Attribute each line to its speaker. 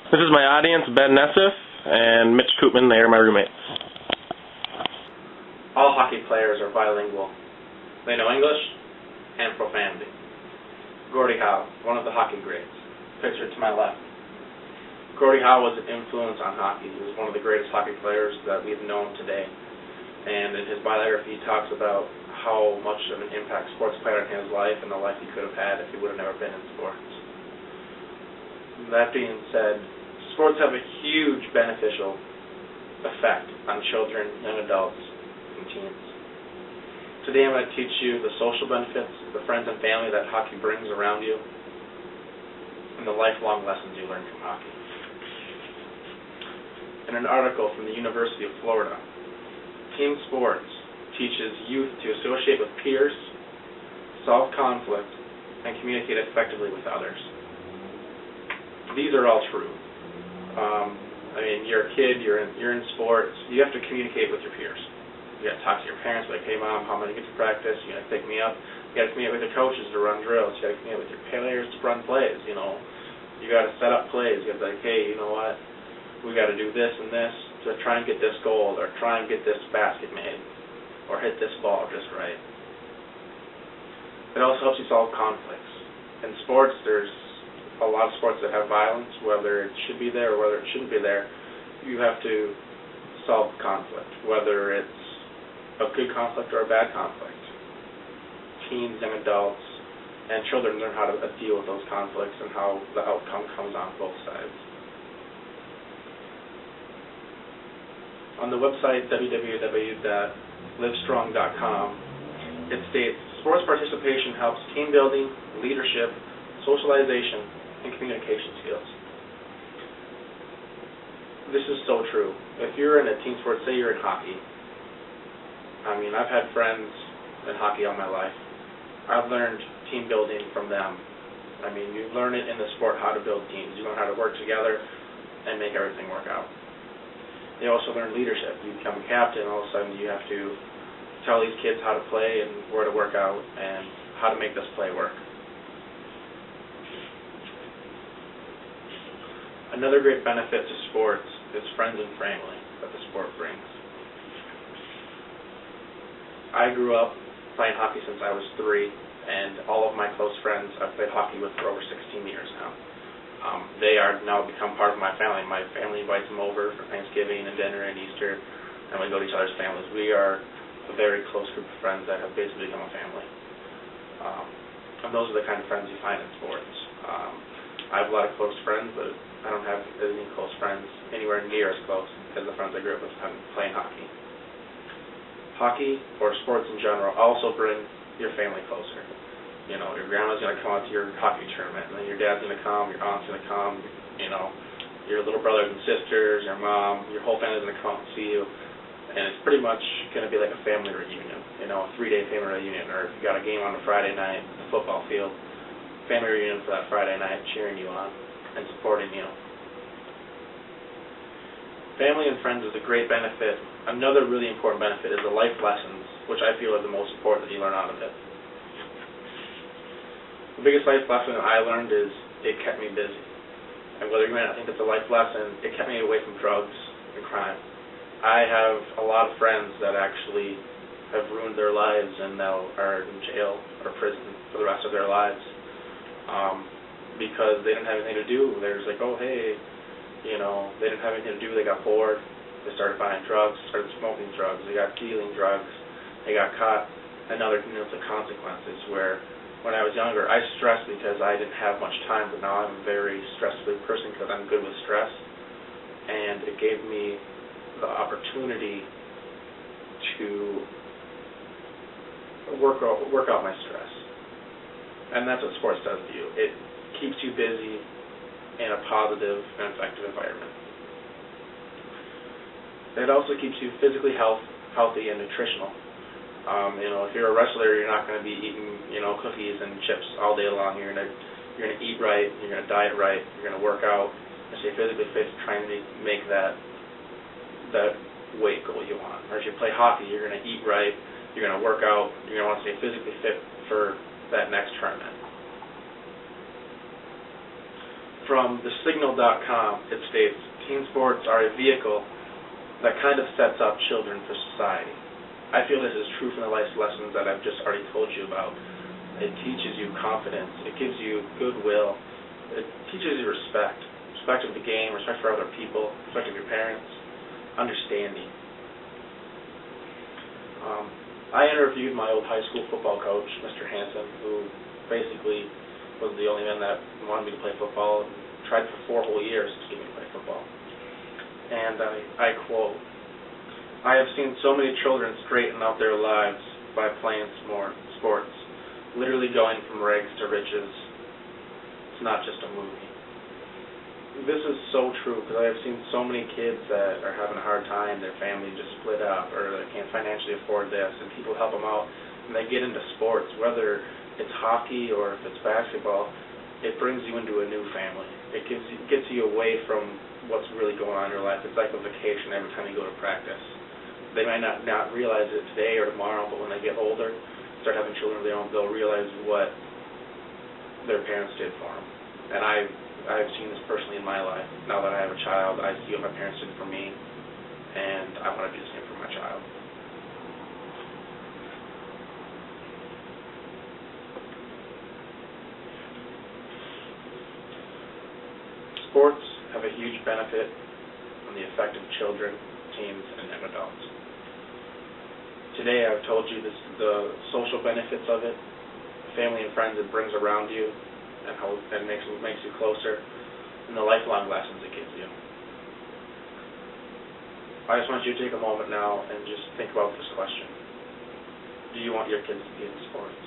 Speaker 1: This is my audience, Ben Nessif and Mitch Koopman. They are my roommates.
Speaker 2: All hockey players are bilingual. They know English and profanity. Gordie Howe, one of the hockey greats. Pictured to my left. Gordie Howe was an influence on hockey. He was one of the greatest hockey players that we've known today. And in his biography, he talks about how much of an impact sports played on his life and the life he could have had if he would have never been in sports. That being said, sports have a huge beneficial effect on children, young adults, and teens. Today I'm going to teach you the social benefits, the friends and family that hockey brings around you, and the lifelong lessons you learn from hockey. In an article from the University of Florida, team sports teaches youth to associate with peers, solve conflict, and communicate effectively with others. These are all true. You're a kid, you're in sports, you have to communicate with your peers. You got to talk to your parents, like, hey mom, how am I going to get to practice? You got to pick me up. You got to communicate with your coaches to run drills. You got to communicate with your players to run plays. You got to set up plays. You got to be like, hey, you know what? We got to do this and this to try and get this goal, or try and get this basket made, or hit this ball just right. It also helps you solve conflicts. In sports, there's a lot of sports that have violence, whether it should be there or whether it shouldn't be there. You have to solve conflict, whether it's a good conflict or a bad conflict. Teens, young adults, and children learn how to deal with those conflicts and how the outcome comes on both sides. On the website www.livestrong.com, it states, sports participation helps team building, leadership, socialization, and communication skills. This is so true. If you're in a team sport, say you're in hockey, I've had friends in hockey all my life. I've learned team building from them. You learn it in the sport how to build teams. You learn how to work together and make everything work out. You also learn leadership. You become a captain, all of a sudden you have to tell these kids how to play and where to work out and how to make this play work. Another great benefit to sports is friends and family that the sport brings. I grew up playing hockey since I was 3, and all of my close friends I've played hockey with for over 16 years now. They are now become part of my family. My family invites them over for Thanksgiving and dinner and Easter, and we go to each other's families. We are a very close group of friends that have basically become a family. And those are the kind of friends you find in sports. I have a lot of close friends, but I don't have as many close friends anywhere near as close as the friends I grew up with playing hockey. Hockey, or sports in general, also bring your family closer. Your grandma's going to come out to your hockey tournament, and then your dad's going to come, your aunt's going to come, your little brothers and sisters, your mom, your whole family's going to come out and see you. And it's pretty much going to be like a family reunion, a 3-day family reunion, or if you got a game on a Friday night at the football field, family reunion for that Friday night, cheering you on and supporting you. Family and friends is a great benefit. Another really important benefit is the life lessons, which I feel are the most important that you learn out of it. The biggest life lesson I learned is it kept me busy. And whether you may not think it's a life lesson, it kept me away from drugs and crime. I have a lot of friends that actually have ruined their lives and now are in jail or prison for the rest of their lives because they didn't have anything to do. They were just like, oh, hey, they didn't have anything to do. They got bored. They started buying drugs, started smoking drugs. They got dealing drugs. They got caught. And now they're dealing with the consequences where when I was younger, I stressed because I didn't have much time, but now I'm a very stress-free person because I'm good with stress. And it gave me the opportunity to work out my stress. And that's what sports does to you. It keeps you busy in a positive and effective environment. It also keeps you physically healthy and nutritional. If you're a wrestler, you're not going to be eating, cookies and chips all day long. You're going to eat right. You're going to diet right. You're going to work out and stay physically fit, trying to make that weight goal you want. Or if you play hockey, you're going to eat right. You're going to work out. You're going to want to stay physically fit for that next tournament. From thesignal.com, it states, "Team sports are a vehicle that kind of sets up children for society." I feel this is true from the life lessons that I've just already told you about. It teaches you confidence. It gives you goodwill. It teaches you respect. Respect of the game, respect for other people, respect of your parents, understanding. I interviewed my old high school football coach, Mr. Hansen, who basically was the only man that wanted me to play football and tried for 4 whole years to get me to play football. And I quote, "I have seen so many children straighten out their lives by playing sports, literally going from rags to riches. It's not just a movie." This is so true, because I have seen so many kids that are having a hard time, their family just split up, or they can't financially afford this, and people help them out, and they get into sports, whether it's hockey or if it's basketball. It brings you into a new family. It gets you away from what's really going on in your life. It's like a vacation every time you go to practice. They might not realize it today or tomorrow, but when they get older, start having children of their own, they'll realize what their parents did for them. And I've seen this personally in my life. Now that I have a child, I see what my parents did for me, and I want to do the same for my child. Sports have a huge benefit on the effect of children, teens, and young adults. Today I've told you the social benefits of it, family and friends it brings around you, and how it makes you closer, and the lifelong lessons it gives you. I just want you to take a moment now and just think about this question. Do you want your kids to be in sports?